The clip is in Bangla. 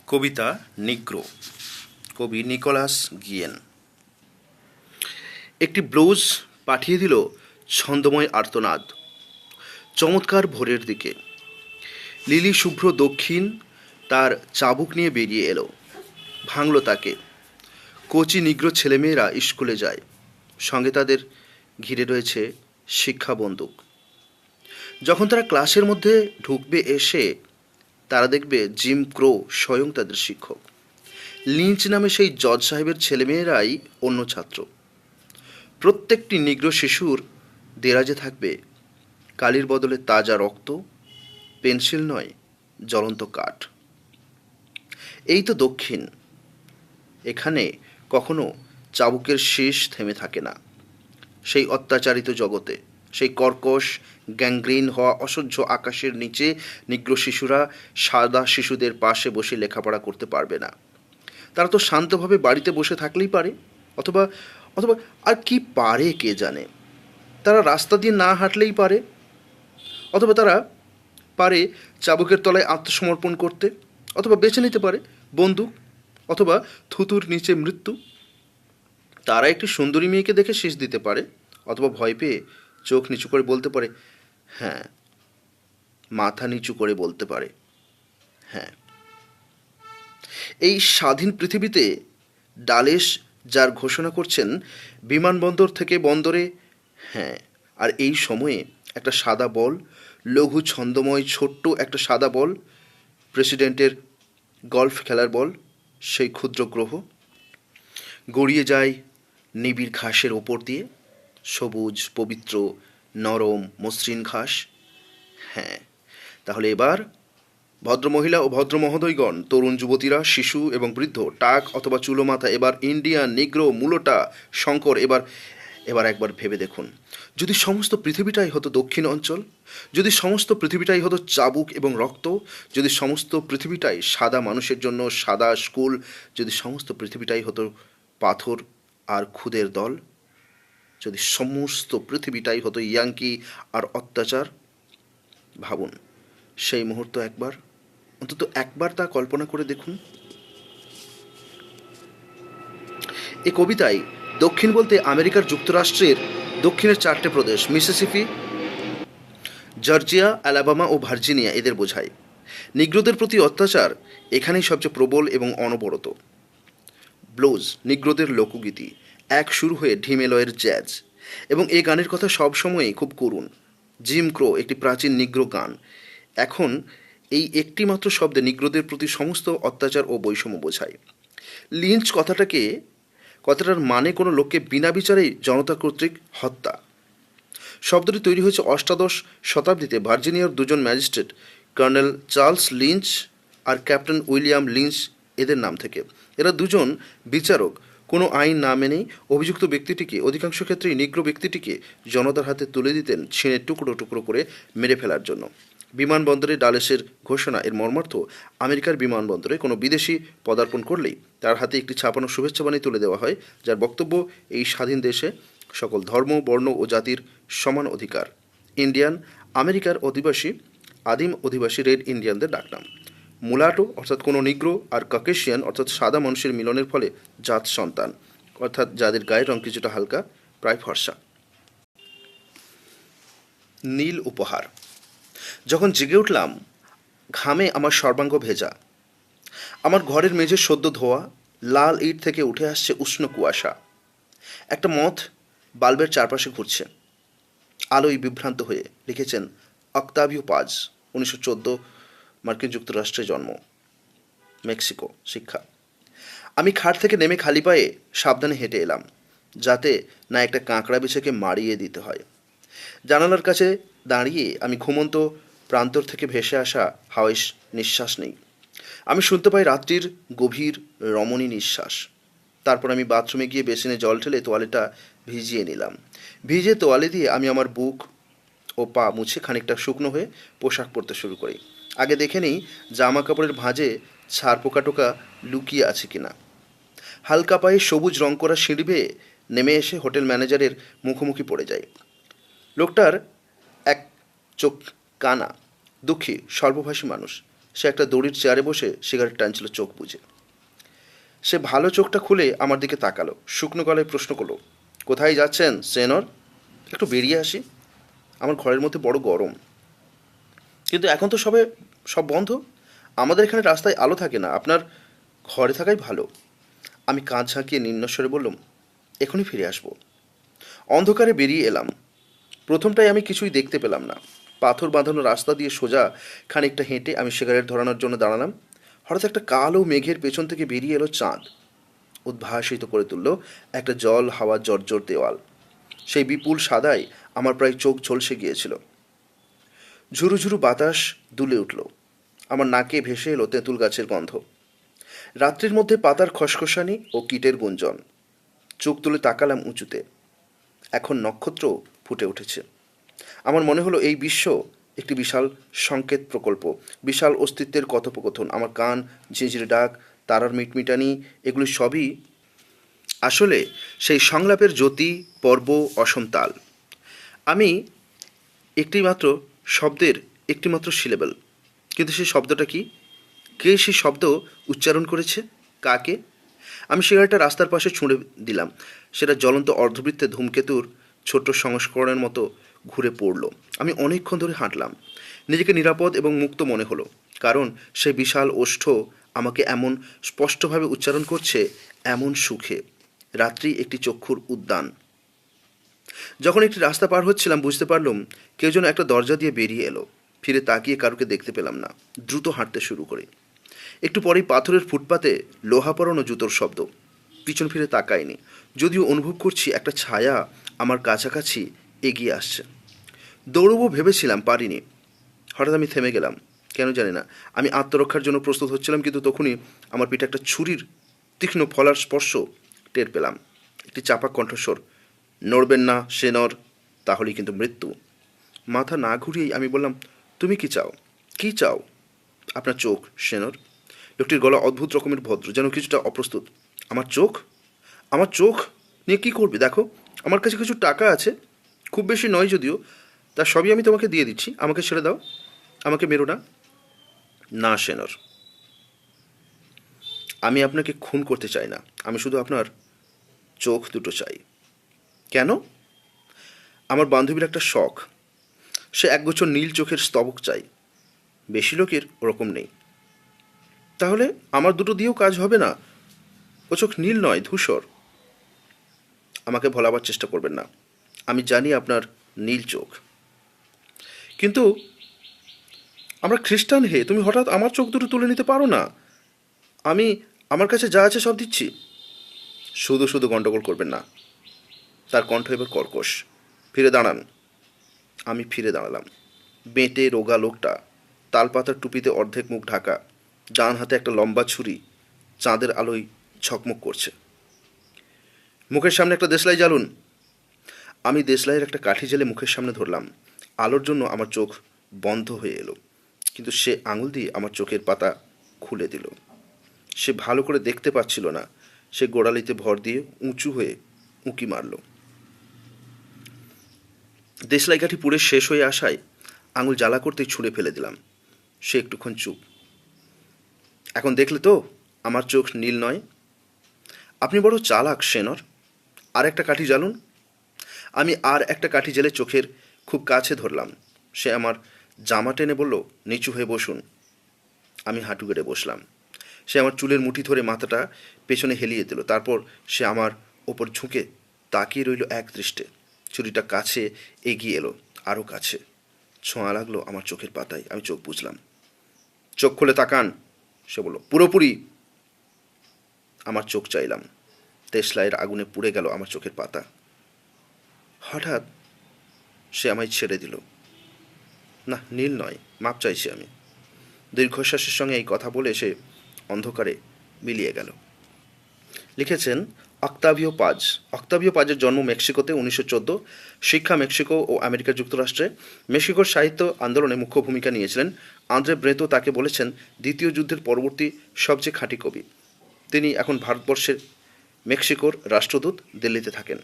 কবিতা নিগ্রো, কবি নিকোলাস গিয়েন। একটি ব্লুজ পাঠিয়ে দিল ছন্দময় আর্তনাদ চমৎকার ভোরের দিকে। লিলি শুভ্র দক্ষিণ তার চাবুক নিয়ে বেরিয়ে এলো, ভাঙল তাকে। কোচি নিগ্রো ছেলেমেয়েরা স্কুলে যায়, সঙ্গে তাদের ঘিরে রয়েছে শিক্ষা বন্দুক। যখন তারা ক্লাসের মধ্যে ঢুকবে এসে, তারা দেখবে জিম ক্রো স্বয়ং তাদের শিক্ষক। লিঞ্চ নামে সেই জজ সাহেবের ছেলেমেয়েরাই অন্য ছাত্র। প্রত্যেকটি নিগ্রো শিশুর দেরাজে থাকবে কালির বদলে তাজা রক্ত, পেন্সিল নয়, জ্বলন্ত কাঠ। এই তো দক্ষিণ। এখানে কখনো চাবুকের শীষ থেমে থাকে না। সেই অত্যাচারিত জগতে, সেই কর্কশ গ্যাংগ্রিন হওয়া অসহ্য আকাশের নিচে নিগ্রো শিশুরা সাদা শিশুদের পাশে বসে লেখাপড়া করতে পারবে না। তারা তো শান্তভাবে বাড়িতে বসে থাকলেই পারে, অথবা অথবা আর কি পারে কে জানে। তারা রাস্তা দিয়ে না হাঁটলেই পারে, অথবা তারা পারে চাবুকের তলায় আত্মসমর্পণ করতে, অথবা বেছে নিতে পারে বন্দুক, অথবা থুতুর নিচে মৃত্যু। তারা একটি সুন্দরী মেয়েকে দেখে শীষ দিতে পারে, অথবা ভয় পেয়ে চোখ নিচু করে বলতে পারে হ্যাঁ, মাথা নিচু করে বলতে পারে হ্যাঁ। এই স্বাধীন পৃথিবীতে ডালেস যার ঘোষণা করছেন বিমানবন্দর থেকে বন্দরে হ্যাঁ, আর এই সময়ে একটা সাদা বল, লঘু ছন্দময় ছোট্ট একটা সাদা বল, প্রেসিডেন্টের গল্ফ খেলার বল, সেই ক্ষুদ্র গ্রহ গড়িয়ে যায় নিবিড় ঘাসের ওপর দিয়ে, সবুজ পবিত্র নরম মসৃণ ঘাস। হ্যাঁ, তাহলে এবার ভদ্রমহিলা ও ভদ্রমহোদয়গণ, তরুণ যুবতীরা, শিশু এবং বৃদ্ধ, টাক অথবা চুলো মাথা, এবার ইন্ডিয়ান, নিগ্রো, মুলোটা, শঙ্কর, এবার একবার ভেবে দেখুন, যদি সমস্ত পৃথিবীটাই হতো দক্ষিণ অঞ্চল, যদি সমস্ত পৃথিবীটাই হতো চাবুক এবং রক্ত, যদি সমস্ত পৃথিবীটাই সাদা মানুষের জন্য সাদা স্কুল, যদি সমস্ত পৃথিবীটাই হতো পাথর আর খুদের দল, যদি সমস্ত পৃথিবীটাই হতো ইয়াঙ্কি আর অত্যাচার। ভাবুন, সেই মুহূর্ত একবার, অন্তত একবার তা কল্পনা করে দেখুন। এই কবিতায় দক্ষিণ বলতে আমেরিকার যুক্তরাষ্ট্রের দক্ষিণের 4টে প্রদেশ, মিসিসিপি, জর্জিয়া, অ্যালাবামা ও ভার্জিনিয়া, এদের বোঝায়। নিগ্রোদের প্রতি অত্যাচার এখানেই সবচেয়ে প্রবল এবং অনবরত। ব্লুজ, নিগ্রোদের লোকগীতি, এক শুরু হয়ে ঢিমেলয়ের জ্যাজ, এবং এ গানের কথা সবসময়ই খুব করুণ। জিম ক্রো একটি প্রাচীন নিগ্রো গান। এখন এই একটি মাত্র শব্দে নিগ্রোদের প্রতি সমস্ত অত্যাচার ও বৈষম্য বোঝায়। লিঞ্চ কথাটার মানে কোনো লোককে বিনা বিচারেই জনতা কর্তৃক হত্যা। শব্দটি তৈরি হয়েছে অষ্টাদশ শতাব্দীতে ভার্জিনিয়ার দুজন ম্যাজিস্ট্রেট, কর্নেল চার্লস লিঞ্চ আর ক্যাপ্টেন উইলিয়াম লিঞ্চ, এদের নাম থেকে। এরা দুজন বিচারক কোনো আইন না মেনেই অভিযুক্ত ব্যক্তিটিকে, অধিকাংশ ক্ষেত্রেই নিগ্রো ব্যক্তিটিকে, জনতার হাতে তুলে দিতেন ছিঁড়ে টুকরো টুকরো করে মেরে ফেলার জন্য। বিমানবন্দরে ডালেসের ঘোষণা, এর মর্মার্থ আমেরিকার বিমানবন্দরে কোনো বিদেশি পদার্পণ করলেই তার হাতে একটি ছাপানো শুভেচ্ছাবাণী তুলে দেওয়া হয়, যার বক্তব্য এই স্বাধীন দেশে সকল ধর্ম, বর্ণ ও জাতির সমান অধিকার। ইন্ডিয়ান, আমেরিকার আদিম অধিবাসী রেড ইন্ডিয়ানদের ডাকনাম। মুলাটো অর্থাৎ কোনো নিগ্রো, আর ককেশিয়ান অর্থাৎ সাদা মানুষের মিলনের ফলে জাত সন্তান, অর্থাৎ যাদের গায়ের রং কিছুটা হালকা, প্রায় ফর্সা। নীল উপহার। যখন জেগে উঠলাম, ঘামে আমার সর্বাঙ্গ ভেজা। আমার ঘরের মেঝে সদ্য ধোয়া, লাল ইট থেকে উঠে আসছে উষ্ণ কুয়াশা। একটা মথ বাল্বের চারপাশে ঘুরছে। আলোয় বিভ্রান্ত হয়ে। লিখেছেন অক্তাভিও পাজ, 1914, মার্কিন যুক্তরাষ্ট্রে জন্ম, মেক্সিকো। শিক্ষা। আমি খাট থেকে নেমে খালি পায়ে সাবধানে হেঁটে এলাম, যাতে না একটা কাঁকড়া বিছেকে মারিয়ে দিতে হয়। জানালার কাছে দাঁড়িয়ে আমি ঘুমন্ত প্রান্তর থেকে ভেসে আসা হাওয়ায় নিঃশ্বাস নেই। আমি শুনতে পাই রাত্রির গভীর রমণী নিঃশ্বাস। তারপর আমি বাথরুমে গিয়ে বেসিনে জল ঢেলে তোয়ালেটা ভিজিয়ে নিলাম। ভিজে তোয়ালে দিয়ে আমি আমার বুক ও পা মুছে খানিকটা শুকনো হয়ে পোশাক পরতে শুরু করি। আগে দেখে নিই জামা কাপড়ের ভাঁজে ছাড় পোকা টোকা লুকিয়ে আছে কিনা। হালকা পায়ে সবুজ রং করা সিঁড়ি বেয়ে নেমে এসে হোটেল ম্যানেজারের মুখোমুখি পড়ে যায়। লোকটার এক চোখ কানা, দুঃখী, স্বল্পভাষী মানুষ। সে একটা দড়ির চেয়ারে বসে সিগারেট টানছিল চোখ বুজে। সে ভালো চোখটা খুলে আমার দিকে তাকালো, শুকনো গলায় প্রশ্ন করলো, কোথায় যাচ্ছেন সেনর? একটু বেরিয়ে আসি, আমার ঘরের মধ্যে বড় গরম। কিন্তু এখন তো সব বন্ধ, আমাদের এখানে রাস্তায় আলো থাকে না, আপনার ঘরে থাকাই ভালো। আমি কাঁধ ঝাঁকিয়ে নিম্নস্বরে বললাম, এখনই ফিরে আসবো। অন্ধকারে বেরিয়ে এলাম। প্রথমটাই আমি কিছুই দেখতে পেলাম না। পাথর বাঁধানো রাস্তা দিয়ে সোজা খানিকটা হেঁটে আমি সিগারেট ধরানোর জন্য দাঁড়ালাম। হঠাৎ একটা কালো মেঘের পেছন থেকে বেরিয়ে এলো চাঁদ। উদ্ভাসিত করে তুলল একটা জল হাওয়া জর্জর দেওয়াল। সেই বিপুল সাদায় আমার প্রায় চোখ ঝলসে গিয়েছিল। ঝুরু ঝুরু বাতাস দুলে উঠল। আমার নাকে ভেসে এলো তেঁতুল গাছের গন্ধ। রাত্রির মধ্যে পাতার খসখসানি ও কীটের গুঞ্জন। চোখ তুলে তাকালাম উঁচুতে। এখন নক্ষত্র ফুটে উঠেছে। আমার মনে হলো এই বিশ্ব একটি বিশাল সংকেত প্রকল্প, বিশাল অস্তিত্বের কথোপকথন। আমার কান, ঝিঁঝিরে ডাক, তারার মিটমিটানি, এগুলি সবই আসলে সেই সংলাপের জ্যোতি, পর্ব, অসম তাল। আমি একটিমাত্র শব্দের একটিমাত্র সিলেবল। কিন্তু সেই শব্দটা কি? কে সেই শব্দ উচ্চারণ করেছে? কাকে? আমি সিগারেটটা রাস্তার পাশে ছুঁড়ে দিলাম। সেটা জ্বলন্ত অর্ধবৃত্তে ধূমকেতুর ছোট্ট সংস্করণের মতো ঘুরে পড়ল। আমি অনেকক্ষণ ধরে হাঁটলাম। নিজেকে নিরাপদ এবং মুক্ত মনে হলো, কারণ সেই বিশাল ওষ্ঠ আমাকে এমন স্পষ্টভাবে উচ্চারণ করছে, এমন সুখে। রাত্রি একটি চক্ষুর উদ্যান। যখন একটি রাস্তা পার হচ্ছিলাম বুঝতে পারলাম কেউ যেন একটা দরজা দিয়ে বেরিয়ে এলো। ফিরে তাকিয়ে কারোকে দেখতে পেলাম না। দ্রুত হাঁটতে শুরু করি। একটু পরেই পাথরের ফুটপাতে লোহা পরানো জুতোর শব্দ। পিছন ফিরে তাকাইনি, যদিও অনুভব করছি একটা ছায়া আমার কাছাকাছি এগিয়ে আসছে। দৌড়বো ভেবেছিলাম, পারিনি। হঠাৎ আমি থেমে গেলাম, কেন জানি না। আমি আত্মরক্ষার জন্য প্রস্তুত হচ্ছিলাম, কিন্তু তখনই আমার পিঠে একটা ছুরির তীক্ষ্ণ ফলার স্পর্শ টের পেলাম। একটি চাপা কণ্ঠস্বর, নড়বেন না সেনর, তাহলেই কিন্তু মৃত্যু। মাথা না ঘুরিয়েই আমি বললাম, তুমি কি চাও? কি চাও? আপনার চোখ সেনর। লোকটির গলা অদ্ভুত রকমের ভদ্র, যেন কিছুটা অপ্রস্তুত। আমার চোখ? আমার চোখ নিয়ে কী করবে? দেখো, আমার কাছে কিছু টাকা আছে, খুব বেশি নয় যদিও, তা সবই আমি তোমাকে দিয়ে দিচ্ছি। আমাকে ছেড়ে দাও, আমাকে মেরো না। না সেনর, আমি আপনাকে খুন করতে চাই না, আমি শুধু আপনার চোখ দুটো চাই। কেন? আমার বান্ধবীর একটা শখ, সে একগুচ্ছ নীল চোখের স্তবক চাই। বেশি লোকের ওরকম নেই। তাহলে আমার দুটো দিয়েও কাজ হবে না? ও চোখ নীল নয়, ধূসর। আমাকে ভোলাবার চেষ্টা করবেন না, আমি জানি আপনার নীল চোখ। কিন্তু আমরা খ্রিস্টান হে, তুমি হঠাৎ আমার চোখ দুটো তুলে নিতে পারো না। আমার কাছে যা আছে সব দিচ্ছি। শুধু শুধু গণ্ডগোল করবেন না। তার কণ্ঠ এবার কর্কশ। ফিরে দাঁড়ান। আমি ফিরে দাঁড়ালাম। বেঁটে রোগা লোকটা, তালপাতার টুপিতে অর্ধেক মুখ ঢাকা, ডান হাতে একটা লম্বা ছুরি, চাঁদের আলোয় ঝকমক করছে। মুখের সামনে একটা দেশলাই জ্বালুন। আমি দেশলাইয়ের একটা কাঠি জেলে মুখের সামনে ধরলাম। আলোর জন্য আমার চোখ বন্ধ হয়ে এলো, কিন্তু সে আঙুল দিয়ে আমার চোখের পাতা খুলে দিল। সে ভালো করে দেখতে পাচ্ছিল না। সে গোড়ালিতে ভর দিয়ে উঁচু হয়ে উঁকি মারল। দেশলাই কাঠি পুড়ে শেষ হয়ে আসায় আঙুল জ্বালা করতেই ছুঁড়ে ফেলে দিলাম। সে একটুক্ষণ চুপ। এখন দেখলে তো আমার চোখ নীল নয়? আপনি বড় চালাক সেনর। আর একটা কাঠি জ্বালুন। আমি আর একটা কাঠি জেলে চোখের খুব কাছে ধরলাম। সে আমার জামা টেনে বলল, নিচু হয়ে বসুন। আমি হাঁটু গেড়ে বসলাম। সে আমার চুলের মুঠি ধরে মাথাটা পেছনে হেলিয়ে দিল। তারপর সে আমার ওপর ঝুঁকে তাকিয়ে রইল এক দৃষ্টে। ছুরিটা কাছে এগিয়ে এলো, আরও কাছে। ছোঁয়া লাগলো আমার চোখের পাতায়। আমি চোখ বুঝলাম। চোখ খুলে তাকান, সে বলল, পুরোপুরি। আমার চোখ চাইলাম। দেশলাইয়ের আগুনে পুড়ে গেল আমার চোখের পাতা। হঠাৎ সে আমায় ছেড়ে দিল। না, নীল নয়, মাপ চাইছি আমি। দীর্ঘশ্বাসের সঙ্গে এই কথা বলে সে অন্ধকারে মিলিয়ে গেল। লিখেছেন অক্তাভিও পাজ। অক্তাভিও পাজের জন্ম মেক্সিকোতে 1914। শিক্ষা মেক্সিকো ও আমেরিকা যুক্তরাষ্ট্রে। মেক্সিকোর সাহিত্য আন্দোলনে মুখ্য ভূমিকা নিয়েছিলেন। আন্দ্রে ব্রেতো তাকে বলেছেন দ্বিতীয় যুদ্ধের পরবর্তী সবচেয়ে খাঁটি কবি। তিনি এখন ভারতবর্ষের মেক্সিকোর রাষ্ট্রদূত, দিল্লিতে থাকেন।